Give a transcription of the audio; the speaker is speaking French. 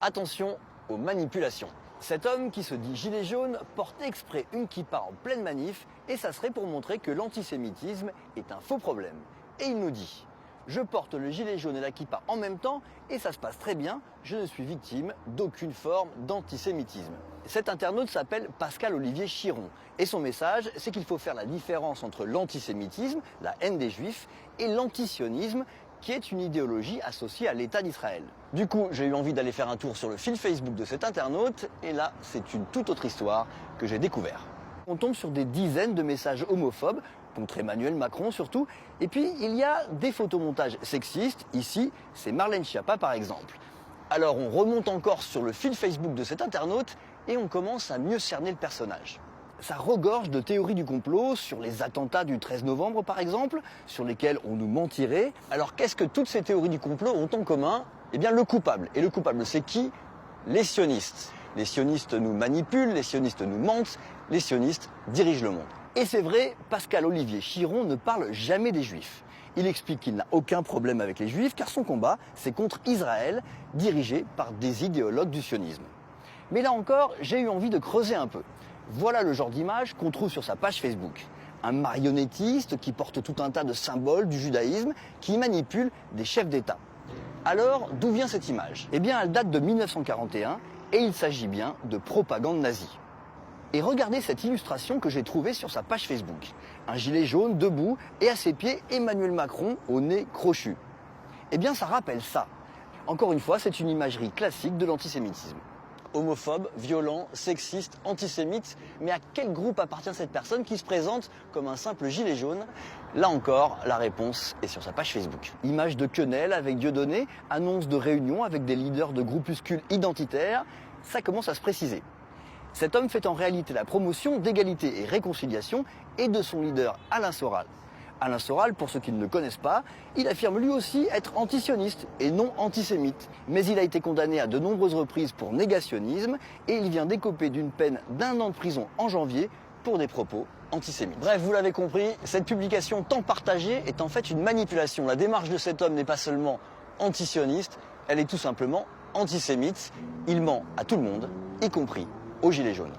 Attention aux manipulations. Cet homme qui se dit gilet jaune porte exprès une kippa en pleine manif et ça serait pour montrer que l'antisémitisme est un faux problème. Et il nous dit « Je porte le gilet jaune et la kippa en même temps et ça se passe très bien, je ne suis victime d'aucune forme d'antisémitisme ». Cet internaute s'appelle Pascal-Olivier Chiron et son message c'est qu'il faut faire la différence entre l'antisémitisme, la haine des juifs, et l'antisionisme, qui est une idéologie associée à l'État d'Israël. Du coup, j'ai eu envie d'aller faire un tour sur le fil Facebook de cet internaute, et là, c'est une toute autre histoire que j'ai découvert. On tombe sur des dizaines de messages homophobes, contre Emmanuel Macron surtout, et puis il y a des photomontages sexistes, ici, c'est Marlène Schiappa par exemple. Alors on remonte encore sur le fil Facebook de cet internaute, et on commence à mieux cerner le personnage. Ça regorge de théories du complot sur les attentats du 13 novembre par exemple, sur lesquels on nous mentirait. Alors qu'est-ce que toutes ces théories du complot ont en commun? Eh bien le coupable. Et le coupable c'est qui? Les sionistes. Les sionistes nous manipulent, les sionistes nous mentent, les sionistes dirigent le monde. Et c'est vrai, Pascal-Olivier Chiron ne parle jamais des juifs. Il explique qu'il n'a aucun problème avec les juifs car son combat c'est contre Israël, dirigé par des idéologues du sionisme. Mais là encore, j'ai eu envie de creuser un peu. Voilà le genre d'image qu'on trouve sur sa page Facebook. Un marionnettiste qui porte tout un tas de symboles du judaïsme, qui manipule des chefs d'État. Alors, d'où vient cette image? Eh bien, elle date de 1941 et il s'agit bien de propagande nazie. Et regardez cette illustration que j'ai trouvée sur sa page Facebook. Un gilet jaune debout et à ses pieds Emmanuel Macron au nez crochu. Eh bien, ça rappelle ça. Encore une fois, c'est une imagerie classique de l'antisémitisme. Homophobe, violent, sexiste, antisémite, mais à quel groupe appartient cette personne qui se présente comme un simple gilet jaune? Là encore, la réponse est sur sa page Facebook. Image de quenelle avec Dieudonné, annonce de réunion avec des leaders de groupuscules identitaires, ça commence à se préciser. Cet homme fait en réalité la promotion d'égalité et réconciliation et de son leader Alain Soral. Alain Soral, pour ceux qui ne le connaissent pas, il affirme lui aussi être antisioniste et non antisémite. Mais il a été condamné à de nombreuses reprises pour négationnisme et il vient d'écoper d'une peine d'1 an de prison en janvier pour des propos antisémites. Bref, vous l'avez compris, cette publication tant partagée est en fait une manipulation. La démarche de cet homme n'est pas seulement antisioniste, elle est tout simplement antisémite. Il ment à tout le monde, y compris aux gilets jaunes.